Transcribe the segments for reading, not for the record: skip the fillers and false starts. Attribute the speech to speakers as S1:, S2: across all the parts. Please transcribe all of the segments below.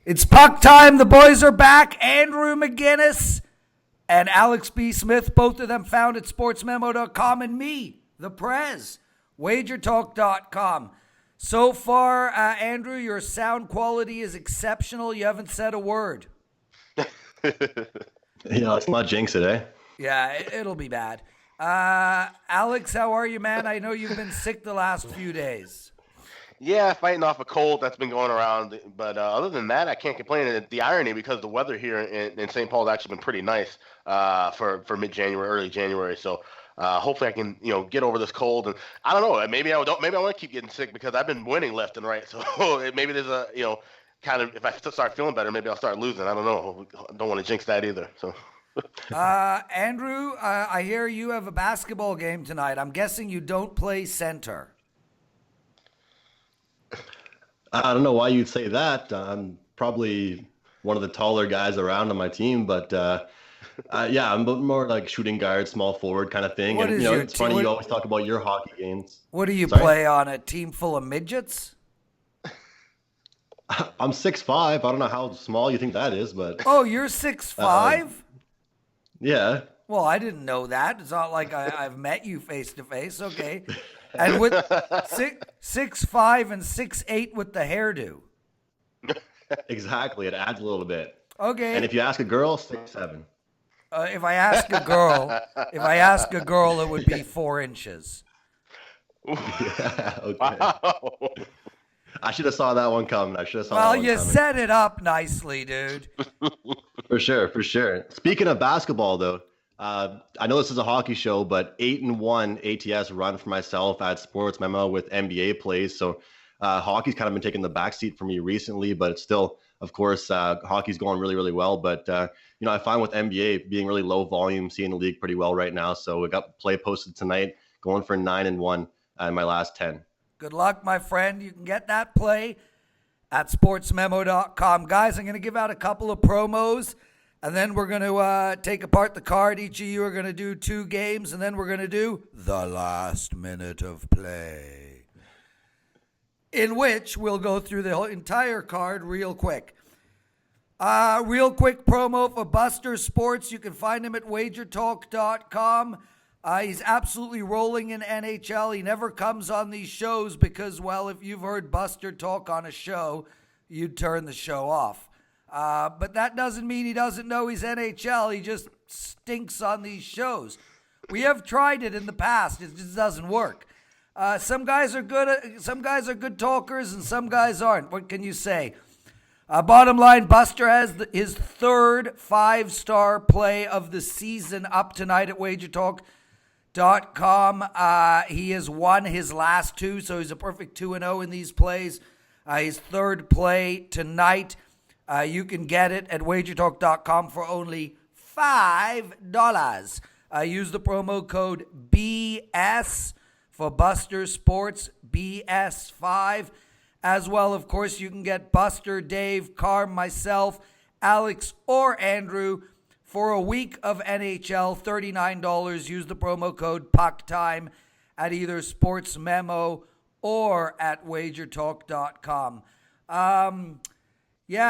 S1: It's puck time. The boys are back. Andrew McInnis and Alex B. Smith, both of them found at sportsmemo.com, and me, the Prez, WagerTalk.com. So far, Andrew, your sound quality is exceptional. You haven't said a word.
S2: Let's not jinx it, eh?
S1: Yeah, it'll be bad. Alex, how are you, man? I know you've been sick the last few days.
S3: Yeah, fighting off a cold that's been going around. But other than that, I can't complain. And the irony, because the weather here in St. Paul has actually been pretty nice for mid-January, early January. So hopefully I can get over this cold. And I don't know. Maybe I want to keep getting sick because I've been winning left and right. So maybe there's a kind of, if I start feeling better, maybe I'll start losing. I don't know. Don't want to jinx that either. So.
S1: Andrew, I hear you have a basketball game tonight. I'm guessing you don't play center.
S2: I don't know why you'd say that. I'm probably one of the taller guys around on my team, but yeah, I'm more like shooting guard, small forward kind of thing. It's funny you always talk about your hockey games.
S1: What do you play on, a team full of midgets?
S2: I'm 6'5". I don't know how small you think that is, but
S1: oh, you're 6'5"?
S2: Yeah.
S1: Well, I didn't know that. It's not like I've met you face to face. Okay. And with 6'5" and 6'8" with the hairdo.
S2: Exactly. It adds a little bit.
S1: Okay.
S2: And if you ask a girl, 6'7".
S1: If I ask a girl, it would be 4 inches.
S2: Yeah, okay. Wow. I should have saw that one coming.
S1: Well, you set it up nicely, dude.
S2: For sure. Speaking of basketball, though, I know this is a hockey show, but 8-1 ATS run for myself at Sports Memo with NBA plays. So hockey's kind of been taking the backseat for me recently, but it's still, of course, hockey's going really, really well. But I find with NBA being really low volume, seeing the league pretty well right now. So we got play posted tonight, going for 9-1 in my last 10.
S1: Good luck, my friend. You can get that play at sportsmemo.com. Guys, I'm going to give out a couple of promos, and then we're going to take apart the card. Each of you are going to do 2 games, and then we're going to do the last minute of play, in which we'll go through the whole entire card real quick. Real quick promo for Buster Sports. You can find him at WagerTalk.com. He's absolutely rolling in NHL. He never comes on these shows because, well, if you've heard Buster talk on a show, you'd turn the show off. But that doesn't mean he doesn't know he's NHL. He just stinks on these shows. We have tried it in the past. It just doesn't work. Some guys are good talkers, and some guys aren't. What can you say? Bottom line, Buster has his third 5-star play of the season up tonight at WagerTalk.com. He has won his last 2, so he's a perfect 2-0 in these plays. His third play tonight, you can get it at WagerTalk.com for only $5. Use the promo code BS for Buster Sports, BS5. As well, of course, you can get Buster, Dave, Carm, myself, Alex, or Andrew for a week of NHL, $39. Use the promo code PuckTime at either Sports Memo or at WagerTalk.com.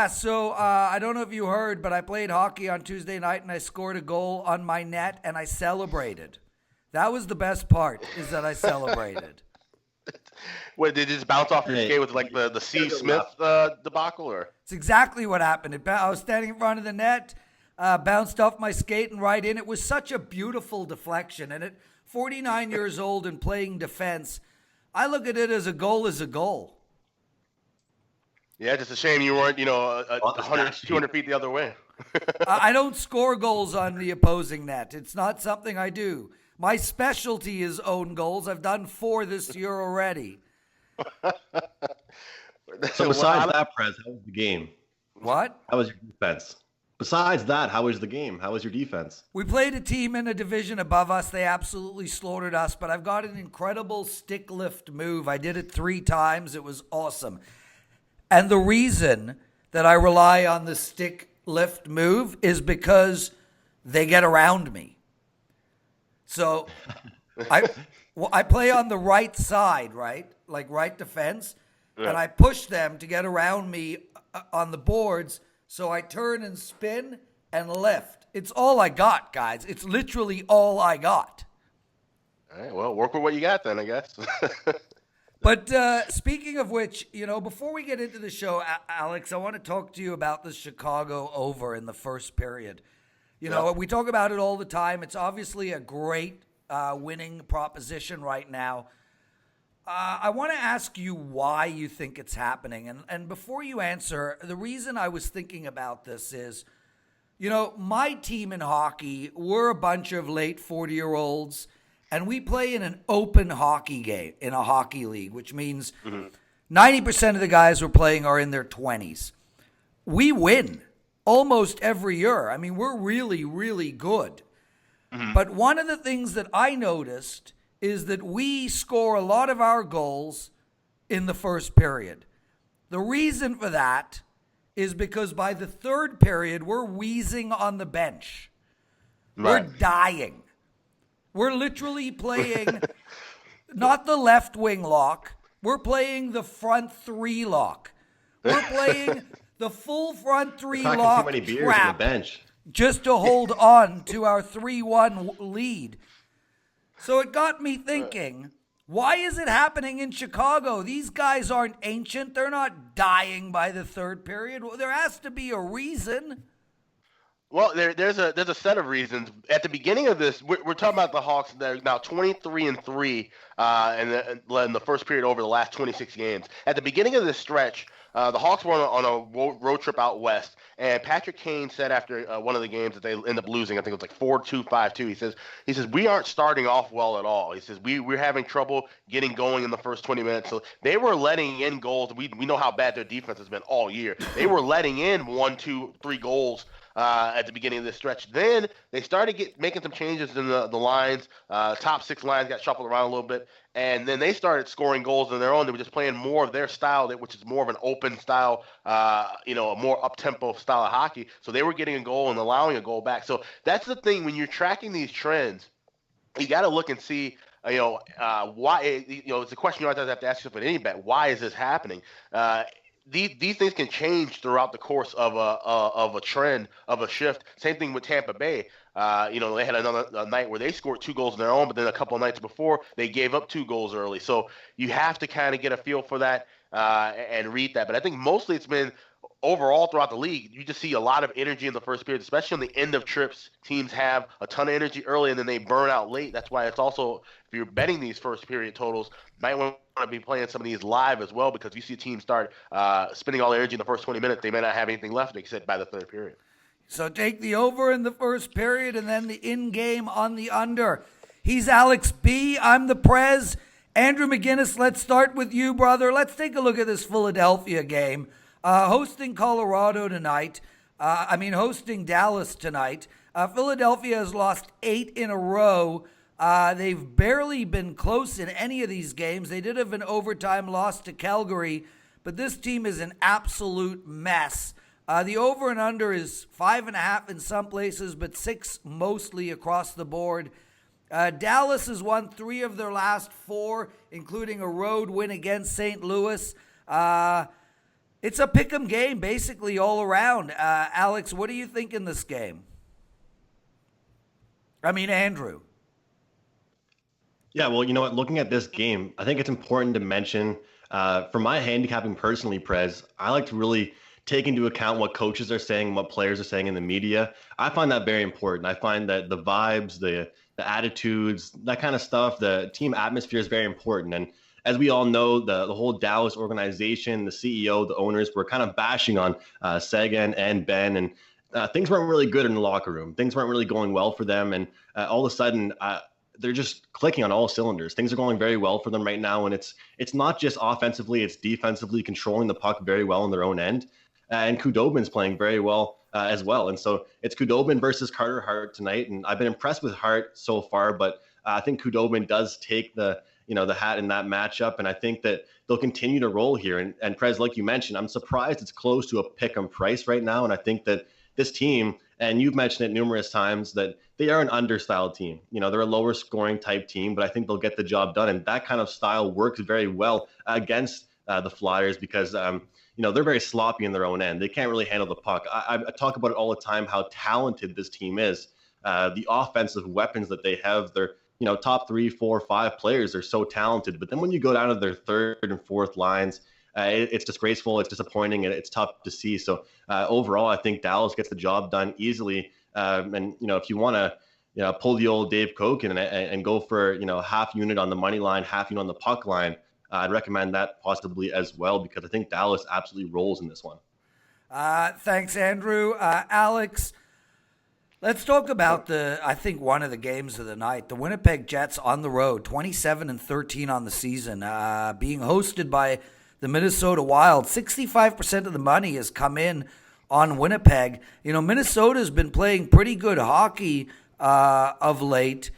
S1: So I don't know if you heard, but I played hockey on Tuesday night and I scored a goal on my net and I celebrated. That was the best part, is that I celebrated.
S3: What, did it just bounce off your skate with like the C. Smith debacle? Or?
S1: It's exactly what happened. I was standing in front of the net. Bounced off my skate and right in. It was such a beautiful deflection. And at 49 years old and playing defense, I look at it as a goal is a goal.
S3: Yeah, just a shame you weren't, 100, 200 feet the other way.
S1: I don't score goals on the opposing net. It's not something I do. My specialty is own goals. I've done 4 this year already.
S2: So besides that, Prez, how was the game?
S1: What?
S2: How was your defense? Besides that, how was the game? How was your defense?
S1: We played a team in a division above us. They absolutely slaughtered us, but I've got an incredible stick lift move. I did it 3 times. It was awesome. And the reason that I rely on the stick lift move is because they get around me. So I play on the right side, right? Like right defense. Yeah. And I push them to get around me on the boards. So I turn and spin and lift. It's all I got, guys. It's literally all I got.
S3: All right, well, work with what you got then, I guess.
S1: But speaking of which, before we get into the show, Alex, I want to talk to you about the Chicago over in the first period. We talk about it all the time. It's obviously a great winning proposition right now. I want to ask you why you think it's happening. And before you answer, the reason I was thinking about this is, my team in hockey, we're a bunch of late 40-year-olds, and we play in an open hockey game, in a hockey league, which means 90% of the guys we're playing are in their 20s. We win almost every year. I mean, we're really, really good. But one of the things that I noticed is that we score a lot of our goals in the first period. The reason for that is because by the third period, we're wheezing on the bench. Right. We're dying. We're literally playing not the left wing lock. We're playing the front three lock. We're playing the full front three lock
S2: too many beers on the bench.
S1: Just to hold on to our 3-1 lead. So it got me thinking, why is it happening in Chicago? These guys aren't ancient. They're not dying by the third period. Well, there has to be a reason.
S3: Well, there's a set of reasons. At the beginning of this, we're talking about the Hawks. They're now 23-3 in the first period over the last 26 games. At the beginning of this stretch, the Hawks were on a road trip out west, and Patrick Kane said after one of the games that they ended up losing, I think it was like 4-2, 5-2. He says we aren't starting off well at all. He says we're having trouble getting going in the first 20 minutes. So they were letting in goals. We know how bad their defense has been all year. They were letting in 1, 2, 3 goals at the beginning of this stretch. Then they started making some changes in the lines. Top 6 lines got shuffled around a little bit. And then they started scoring goals on their own. They were just playing more of their style, which is more of an open style, a more up-tempo style of hockey. So they were getting a goal and allowing a goal back. So that's the thing. When you're tracking these trends, you got to look and see, why. It's a question you always have to ask yourself at any bet. Why is this happening? These things can change throughout the course of a trend, of a shift. Same thing with Tampa Bay. They had another night where they scored 2 goals on their own, but then a couple of nights before they gave up 2 goals early. So you have to kind of get a feel for that and read that. But I think mostly it's been overall throughout the league. You just see a lot of energy in the first period, especially on the end of trips. Teams have a ton of energy early and then they burn out late. That's why it's also, if you're betting these first period totals, might want to be playing some of these live as well, because you see teams start spending all their energy in the first 20 minutes. They may not have anything left except by the third period.
S1: So take the over in the first period and then the in-game on the under. He's Alex B. I'm the Prez. Andrew McInnis, let's start with you, brother. Let's take a look at this Philadelphia game. Hosting Colorado tonight. Hosting Dallas tonight. Philadelphia has lost 8 in a row. They've barely been close in any of these games. They did have an overtime loss to Calgary, but this team is an absolute mess. The over and under is 5.5 in some places, but 6 mostly across the board. Dallas has won 3 of their last 4, including a road win against St. Louis. It's a pick'em game, basically, all around. Alex, what do you think in this game? Andrew.
S2: Yeah, well, you know what? Looking at this game, I think it's important to mention, for my handicapping personally, Prez, I like to really take into account what coaches are saying, what players are saying in the media. I find that very important. I find that the vibes, the attitudes, that kind of stuff, the team atmosphere is very important. And as we all know, the whole Dallas organization, the CEO, the owners were kind of bashing on Seguin and Ben, and things weren't really good in the locker room. Things weren't really going well for them, and all of a sudden, they're just clicking on all cylinders. Things are going very well for them right now, and it's not just offensively, it's defensively controlling the puck very well on their own end. And Khudobin's playing very well as well. And so it's Khudobin versus Carter Hart tonight, and I've been impressed with Hart so far, but I think Khudobin does take the hat in that matchup, and I think that they'll continue to roll here. And Prez, like you mentioned, I'm surprised it's close to a pick-em price right now, and I think that this team, and you've mentioned it numerous times, that they are an understyle team. They're a lower scoring type team, but I think they'll get the job done, and that kind of style works very well against the Flyers because they're very sloppy in their own end. They can't really handle the puck. I talk about it all the time, how talented this team is. The offensive weapons that they have, they're, top 3, 4, 5 players are so talented. But then when you go down to their third and fourth lines, it's disgraceful, it's disappointing, and it's tough to see. So overall, I think Dallas gets the job done easily. And, if you want to, pull the old Dave Koken and go for, half unit on the money line, half unit on the puck line, I'd recommend that possibly as well, because I think Dallas absolutely rolls in this one.
S1: Thanks, Andrew. Alex, let's talk about I think one of the games of the night. The Winnipeg Jets on the road, 27-13 on the season, being hosted by the Minnesota Wild. 65% of the money has come in on Winnipeg. Minnesota's been playing pretty good hockey of late.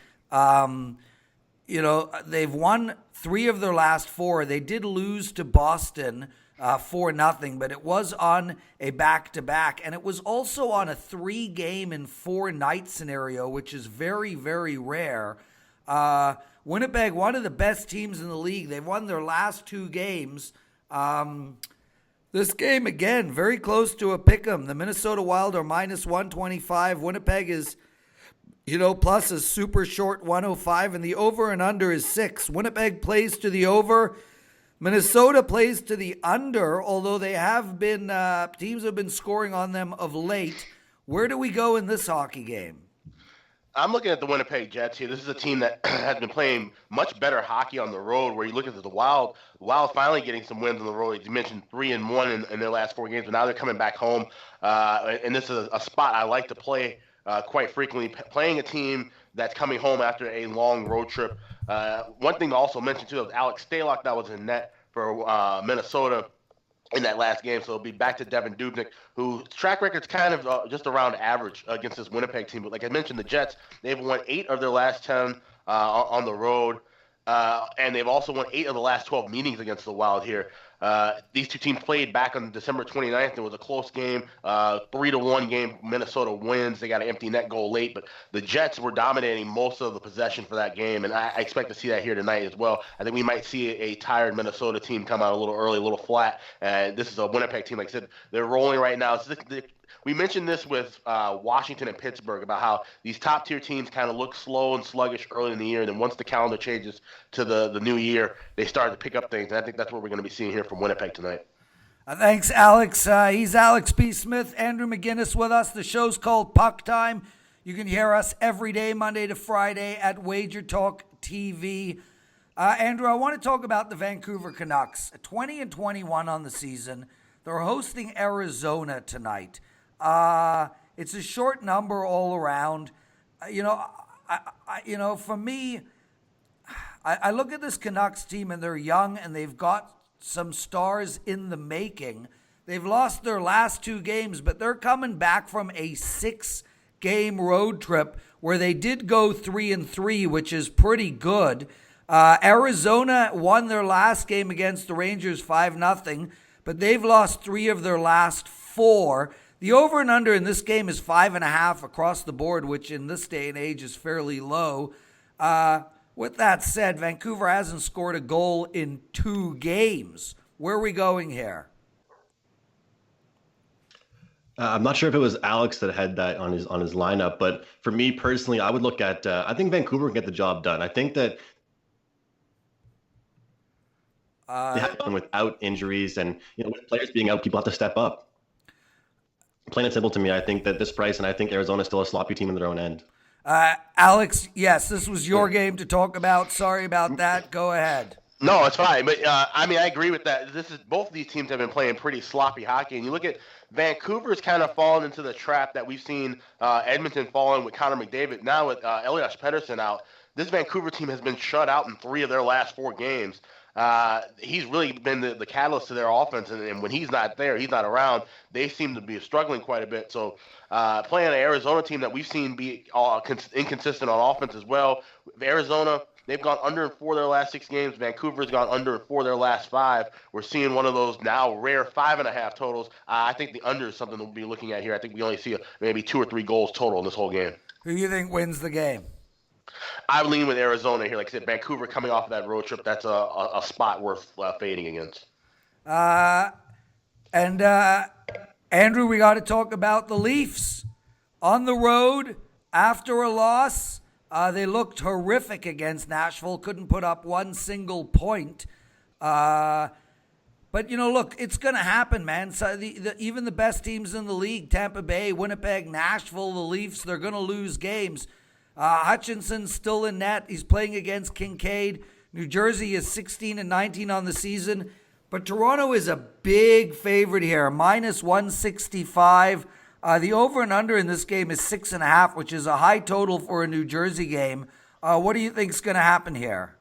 S1: They've won 3 of their last 4. They did lose to Boston 4-0, but it was on a back-to-back, and it was also on a 3-game and 4-night scenario, which is very, very rare. Winnipeg, one of the best teams in the league. They've won their last 2 games. This game, again, very close to a pick'em. The Minnesota Wild are minus 125. Winnipeg is, plus a super short 105, and the over and under is 6. Winnipeg plays to the over. Minnesota plays to the under, although they have been, teams have been scoring on them of late. Where do we go in this hockey game?
S3: I'm looking at the Winnipeg Jets here. This is a team that has been playing much better hockey on the road, where you look at the Wild finally getting some wins on the road. You mentioned 3-1 in their last 4 games, but now they're coming back home. And this is a spot I like to play quite frequently, playing a team that's coming home after a long road trip. One thing to also mention, too, is Alex Stalock that was in net for Minnesota in that last game. So it'll be back to Devin Dubnyk, whose track record's kind of just around average against this Winnipeg team. But like I mentioned, the Jets, they've won 8 of their last 10 on the road. And they've also won 8 of the last 12 meetings against the Wild here. These two teams played back on December 29th. It was a close game, 3-1 game. Minnesota wins. They got an empty net goal late, but the Jets were dominating most of the possession for that game, and I expect to see that here tonight as well. I think we might see a tired Minnesota team come out a little early, a little flat. This is a Winnipeg team, like I said, they're rolling right now. We mentioned this with Washington and Pittsburgh about how these top-tier teams kind of look slow and sluggish early in the year, and then once the calendar changes to the new year, they start to pick up things, and I think that's what we're going to be seeing here from Winnipeg tonight.
S1: Thanks, Alex. He's Alex P. Smith, Andrew McInnis with us. The show's called PuckTime. You can hear us every day, Monday to Friday, at WagerTalk TV. Andrew, I want to talk about the Vancouver Canucks. 20-21 on the season. They're hosting Arizona tonight. It's a short number all around. For me, I look at this Canucks team, and they're young, and they've got some stars in the making. They've lost their last 2 games, but they're coming back from a 6-game road trip where they did go 3-3, which is pretty good. Arizona won their last game against the Rangers 5-0, but they've lost 3 of their last 4. The over and under in this game is 5.5 across the board, which in this day and age is fairly low. With that said, Vancouver hasn't scored a goal in 2 games. Where are we going here?
S2: I'm not sure if it was Alex that had that on his lineup, but for me personally, I would look at. I think Vancouver can get the job done. I think that they have done without injuries, and with players being out, people have to step up. Plain and simple to me, I think that this price, and I think Arizona's still a sloppy team in their own end.
S1: Alex, yes, this was your game to talk about. Sorry about that. Go ahead.
S3: No, it's fine. But, I agree with that. Both of these teams have been playing pretty sloppy hockey. And you look at Vancouver's kind of fallen into the trap that we've seen Edmonton fall in with Connor McDavid. Now with Elias Pettersson out, this Vancouver team has been shut out in 3 of their last 4 games. He's really been the catalyst to their offense, and when he's not there, he's not around, they seem to be struggling quite a bit. So playing an Arizona team that we've seen be inconsistent on offense as well. Arizona, they've gone under in 4 of their last 6 games. Vancouver's gone under in 4 of their last 5. We're seeing one of those now rare 5.5 totals. I think the under is something we'll be looking at here. I think we only see maybe 2 or 3 goals total in this whole game.
S1: Who do you think wins the game?
S3: I lean with Arizona here. Like I said, Vancouver coming off of that road trip, that's a spot worth fading against.
S1: And Andrew, we got to talk about the Leafs. On the road, after a loss, they looked horrific against Nashville, couldn't put up one single point. But, look, it's going to happen, man. So even the best teams in the league, Tampa Bay, Winnipeg, Nashville, the Leafs, they're going to lose games. Hutchinson's still in net. He's playing against Kincaid. New Jersey is 16-19 on the season. But Toronto is a big favorite here, minus 165. The over and under in this game is 6.5, which is a high total for a New Jersey game. What do you think is going to happen here?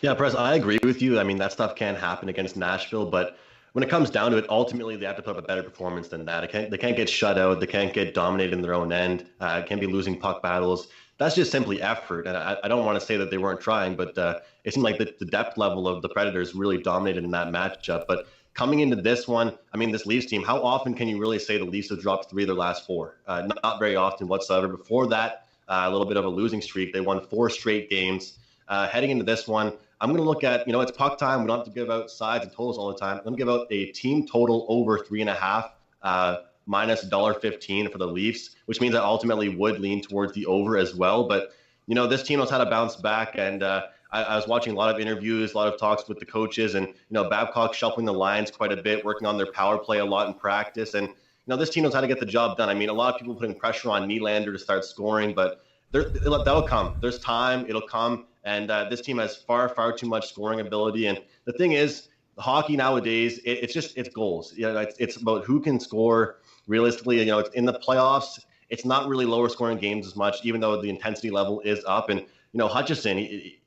S2: Yeah, Prez, I agree with you. I mean, that stuff can happen against Nashville, but when it comes down to it, ultimately they have to put up a better performance than that. They can't get shut out. They can't get dominated in their own end. Can't be losing puck battles. That's just simply effort. And I don't want to say that they weren't trying, but it seemed like the depth level of the Predators really dominated in that matchup. But coming into this one, I mean, this Leafs team, how often can you really say the Leafs have dropped 3 of their last 4? Not very often whatsoever. Before that, a little bit of a losing streak. They won 4 straight games. Heading into this one, I'm going to look at, it's puck time. We don't have to give out sides and totals all the time. I'm going to give out a team total over 3.5, minus $1.15 for the Leafs, which means I ultimately would lean towards the over as well. But, this team knows how to bounce back. And I was watching a lot of interviews, a lot of talks with the coaches, and, Babcock shuffling the lines quite a bit, working on their power play a lot in practice. And, this team knows how to get the job done. I mean, a lot of people putting pressure on Nylander to start scoring, but that'll come. There's time. It'll come. And this team has far, far too much scoring ability. And the thing is, hockey nowadays, it's goals. It's about who can score realistically. It's in the playoffs. It's not really lower scoring games as much, even though the intensity level is up. And Hutchison,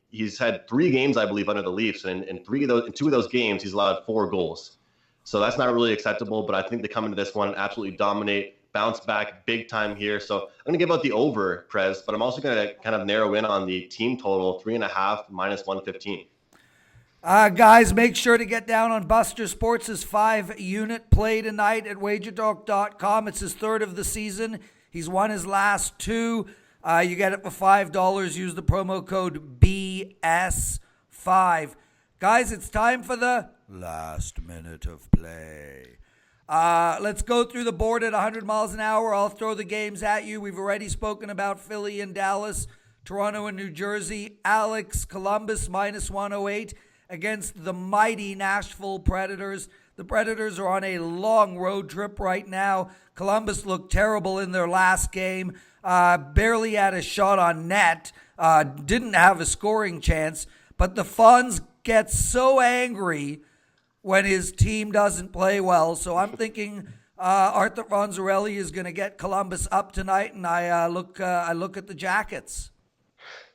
S2: he's had 3 games, I believe, under the Leafs, and in 2 of those games, he's allowed 4 goals. So that's not really acceptable. But I think they come into this one and absolutely dominate. Bounce back big time here. So I'm going to give out the over, Prez, but I'm also going to kind of narrow in on the team total, 3.5 minus 115.
S1: Guys, make sure to get down on Buster Sports' 5-unit play tonight at WagerTalk.com. It's his 3rd of the season. He's won his last 2. You get it for $5. Use the promo code BS5. Guys, it's time for the last minute of play. Let's go through the board at 100 miles an hour. I'll throw the games at you. We've already spoken about Philly and Dallas, Toronto and New Jersey. Alex, Columbus minus 108 against the mighty Nashville Predators. The Predators are on a long road trip right now. Columbus looked terrible in their last game. Barely had a shot on net. Didn't have a scoring chance. But the Fonz gets so angry when his team doesn't play well. So I'm thinking Arthur Fonzarelli is going to get Columbus up tonight, and I look at the Jackets.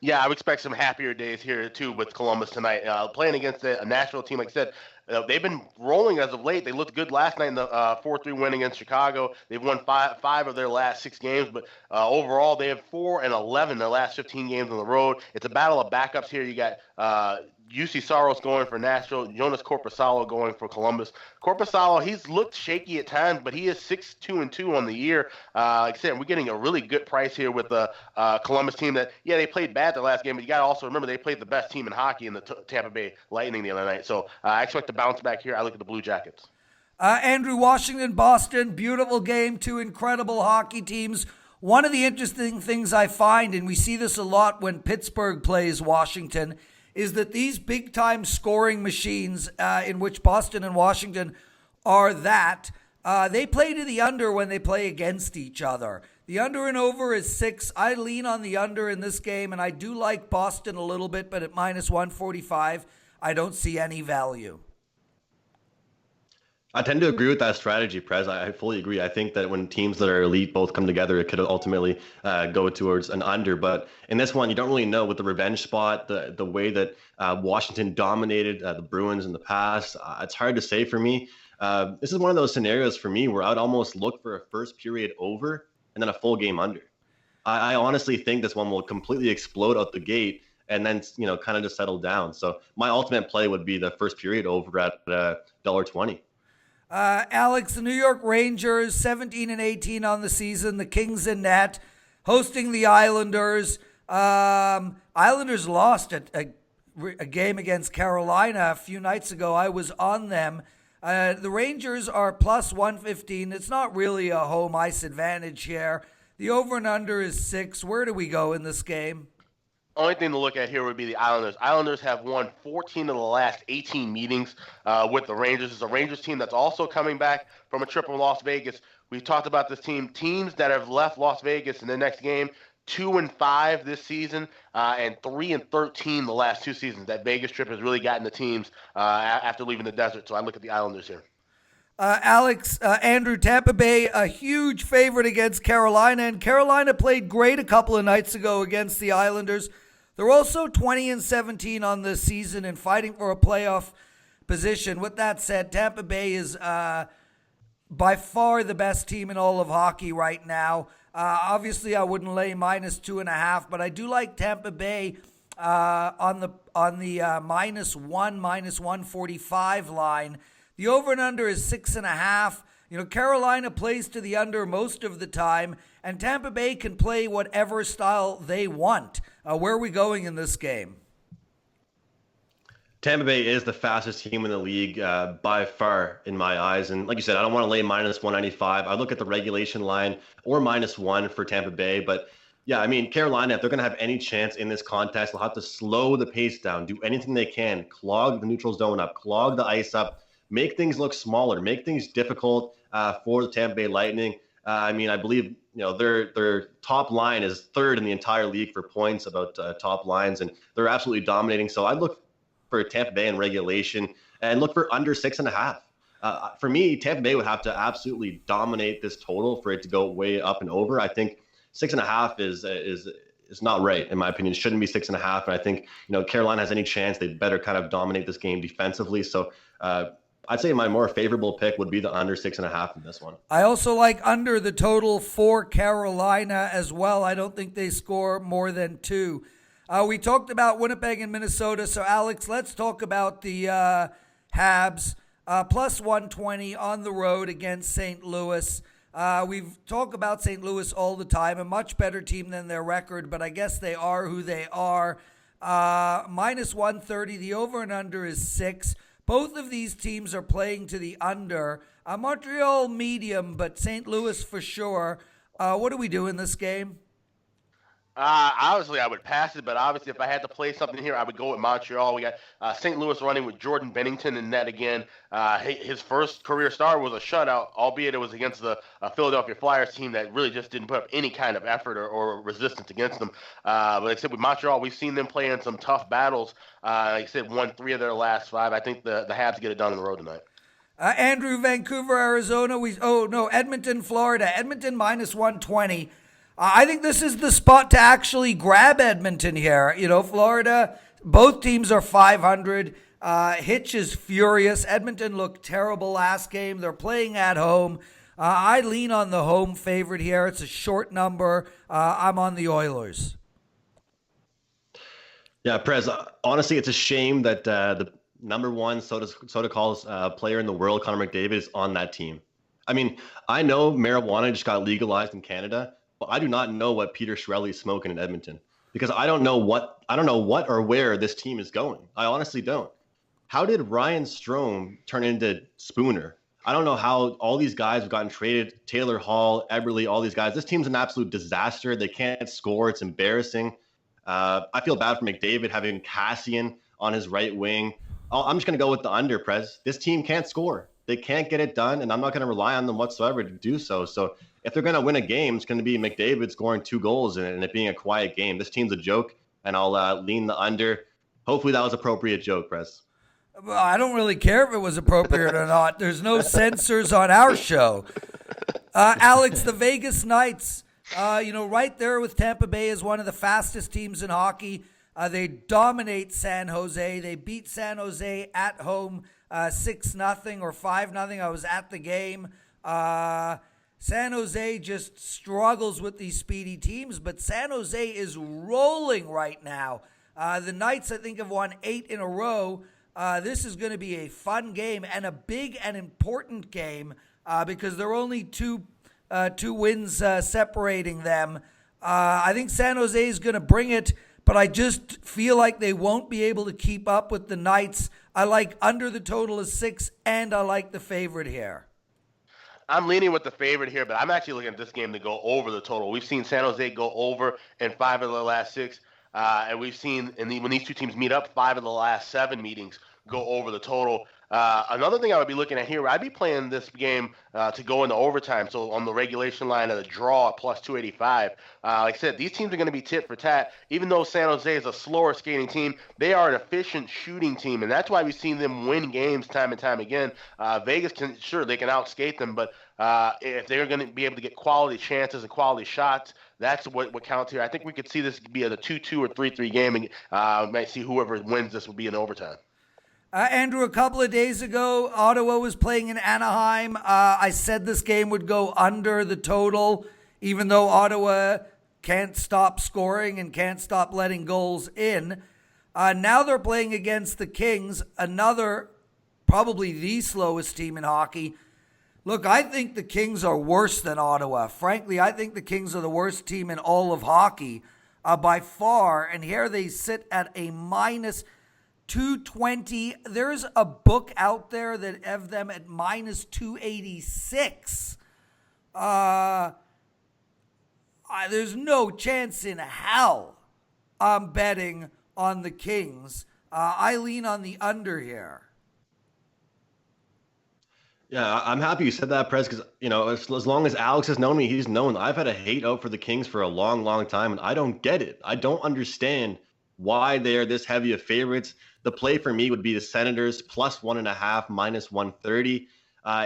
S3: Yeah, I would expect some happier days here, too, with Columbus tonight. Playing against a Nashville team, like I said, they've been rolling as of late. They looked good last night in the 4-3 win against Chicago. They've won five of their last 6 games, but overall they have 4-11 their last 15 games on the road. It's a battle of backups here. You got UC Saros going for Nashville, Jonas Korpisalo going for Columbus. Korpisalo, he's looked shaky at times, but he is 6-2-2 on the year. Like I said, we're getting a really good price here with the Columbus team that, they played bad the last game, but you got to also remember they played the best team in hockey in the Tampa Bay Lightning the other night. So I expect to bounce back here. I look at the Blue Jackets.
S1: Andrew, Washington, Boston, beautiful game, 2 incredible hockey teams. One of the interesting things I find, and we see this a lot when Pittsburgh plays Washington, is that these big-time scoring machines in which Boston and Washington are they play to the under when they play against each other. The under and over is 6. I lean on the under in this game, and I do like Boston a little bit, but at minus 145, I don't see any value.
S2: I tend to agree with that strategy, Prez. I fully agree. I think that when teams that are elite both come together, it could ultimately go towards an under. But in this one, you don't really know with the revenge spot, the way that Washington dominated the Bruins in the past. It's hard to say for me. This is one of those scenarios for me where I'd almost look for a first period over and then a full game under. I honestly think this one will completely explode out the gate and then, kind of just settle down. So my ultimate play would be the first period over at $1.20.
S1: Alex, the New York Rangers, 17-18 on the season. The Kings in net, hosting the Islanders. Islanders lost a game against Carolina a few nights ago. I was on them. The Rangers are plus 115. It's not really a home ice advantage here. The over and under is 6. Where do we go in this game?
S3: Only thing to look at here would be the Islanders. Islanders have won 14 of the last 18 meetings with the Rangers. It's a Rangers team that's also coming back from a trip from Las Vegas. We've talked about this team. Teams that have left Las Vegas in their next game, 2-5 this season, and 3-13 the last 2 seasons. That Vegas trip has really gotten the teams after leaving the desert. So I look at the Islanders here.
S1: Alex, Andrew, Tampa Bay, a huge favorite against Carolina, and Carolina played great a couple of nights ago against the Islanders. They're also 20-17 on the season and fighting for a playoff position. With that said, Tampa Bay is by far the best team in all of hockey right now. Obviously, I wouldn't lay minus 2.5, but I do like Tampa Bay on the minus 145 line. The over and under is 6.5. Carolina plays to the under most of the time, and Tampa Bay can play whatever style they want. Where are we going in this game?
S2: Tampa Bay is the fastest team in the league by far in my eyes. And like you said, I don't want to lay minus 195. I look at the regulation line or -1 for Tampa Bay. But yeah, I mean, Carolina, if they're going to have any chance in this contest, they'll have to slow the pace down, do anything they can, clog the neutral zone up, clog the ice up, make things look smaller, make things difficult for the Tampa Bay Lightning. I mean, I believe their top line is 3rd in the entire league for points about top lines, and they're absolutely dominating. So I look for Tampa Bay in regulation and look for under 6.5. For me, Tampa Bay would have to absolutely dominate this total for it to go way up and over. I think 6.5 is not right, in my opinion. It shouldn't be 6.5. And I think, Carolina has any chance, they better kind of dominate this game defensively. So I'd say my more favorable pick would be the under 6.5 in this one.
S1: I also like under the total for Carolina as well. I don't think they score more than 2. We talked about Winnipeg and Minnesota. So, Alex, let's talk about the Habs. Plus 120 on the road against St. Louis. We've talked about St. Louis all the time, a much better team than their record, but I guess they are who they are. Minus 130, the over and under is 6. Both of these teams are playing to the under. Montreal medium, but St. Louis for sure. What do we do in this game?
S3: Obviously, I would pass it, but obviously, if I had to play something here, I would go with Montreal. We got St. Louis running with Jordan Bennington in net again. His first career start was a shutout, albeit it was against the Philadelphia Flyers team that really just didn't put up any kind of effort or resistance against them. But like I said, with Montreal, we've seen them play in some tough battles. Like I said, won 3 of their last 5. I think the Habs get it done on the road tonight.
S1: Andrew, Vancouver, Arizona. Edmonton, Florida. Edmonton minus 120. I think this is the spot to actually grab Edmonton here. Florida, both teams are 500. Hitch is furious. Edmonton looked terrible last game. They're playing at home. I lean on the home favorite here. It's a short number. I'm on the Oilers.
S2: Yeah, Prez, honestly, it's a shame that the number 1 soda calls player in the world, Connor McDavid, is on that team. I mean, I know marijuana just got legalized in Canada, but I do not know what Peter Chiarelli is smoking in Edmonton, because I don't know what or where this team is going. I honestly don't. How did Ryan Strome turn into Spooner? I don't know how all these guys have gotten traded. Taylor Hall, Eberle, all these guys. This team's an absolute disaster. They can't score. It's embarrassing. I feel bad for McDavid having Cassian on his right wing. I'm just going to go with the under, Prez. This team can't score. They can't get it done, and I'm not going to rely on them whatsoever to do so. So if they're going to win a game, it's going to be McDavid scoring 2 goals and it being a quiet game. This team's a joke, and I'll lean the under. Hopefully that was appropriate joke, Prez.
S1: Well, I don't really care if it was appropriate or not. There's no censors on our show. Alex, the Vegas Knights, right there with Tampa Bay is one of the fastest teams in hockey. They dominate San Jose. They beat San Jose at home 6-0 or 5-0. I was at the game. San Jose just struggles with these speedy teams, but San Jose is rolling right now. The Knights, I think, have won 8 in a row. This is going to be a fun game and a big and important game because there are only two wins separating them. I think San Jose is going to bring it, but I just feel like they won't be able to keep up with the Knights. I like under the total of 6, and I like the favorite here.
S3: I'm leaning with the favorite here, but I'm actually looking at this game to go over the total. We've seen San Jose go over in 5 of the last 6, and we've seen when these two teams meet up, 5 of the last 7 meetings go over the total. Another thing I would be looking at here, I'd be playing this game to go into overtime. So on the regulation line of the draw at plus 285. Like I said, these teams are going to be tit for tat. Even though San Jose is a slower skating team, they are an efficient shooting team, and that's why we've seen them win games time and time again. Vegas they can outskate them, but if they're going to be able to get quality chances and quality shots, that's what counts here. I think we could see this be a 2-2 or 3-3 game, and might see whoever wins this will be in overtime.
S1: Andrew, a couple of days ago, Ottawa was playing in Anaheim. I said this game would go under the total, even though Ottawa can't stop scoring and can't stop letting goals in. Now they're playing against the Kings, another, probably the slowest team in hockey. Look, I think the Kings are worse than Ottawa. Frankly, I think the Kings are the worst team in all of hockey by far. And here they sit at a minus 220. There's a book out there that have them at minus 286. There's no chance in hell I'm betting on the Kings. I lean on the under here.
S2: Yeah, I'm happy you said that, Prez, because, as long as Alex has known me, he's known I've had a hate out for the Kings for a long, long time, and I don't get it. I don't understand why they're this heavy of favorites. The play for me would be the Senators plus 1.5, minus 130.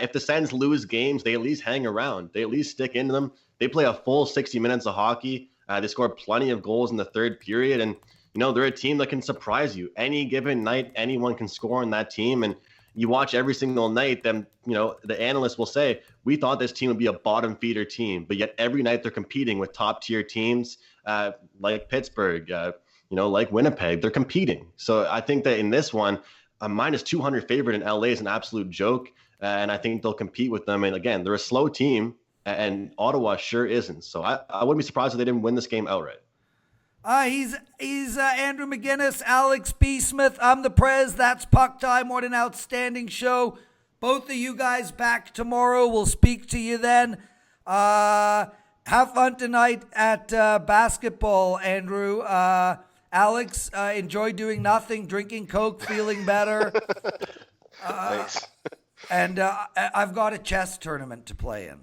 S2: If the Sens lose games, they at least hang around. They at least stick into them. They play a full 60 minutes of hockey. They score plenty of goals in the third period, and they're a team that can surprise you. Any given night, anyone can score in that team, and you watch every single night, them, the analysts will say, we thought this team would be a bottom feeder team, but yet every night they're competing with top tier teams like Pittsburgh, like Winnipeg. They're competing. So I think that in this one, a minus 200 favorite in LA is an absolute joke. And I think they'll compete with them. And again, they're a slow team, and Ottawa sure isn't. So I wouldn't be surprised if they didn't win this game outright.
S1: He's Andrew McInnis, Alex B. Smith. I'm the Prez. That's Puck Time. What an outstanding show. Both of you guys back tomorrow. We'll speak to you then. Have fun tonight at basketball, Andrew. Alex, enjoy doing nothing, drinking Coke, feeling better.
S3: Thanks.
S1: And I've got a chess tournament to play in.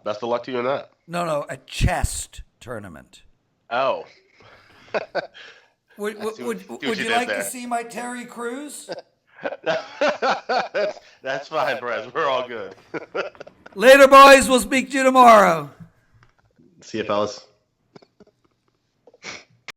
S3: Best of luck to you in that.
S1: No, a chest tournament.
S3: Oh.
S1: Would you like to see my Terry Crews?
S3: That's fine, Prez. We're all good.
S1: Later, boys. We'll speak to you tomorrow.
S2: See you, fellas.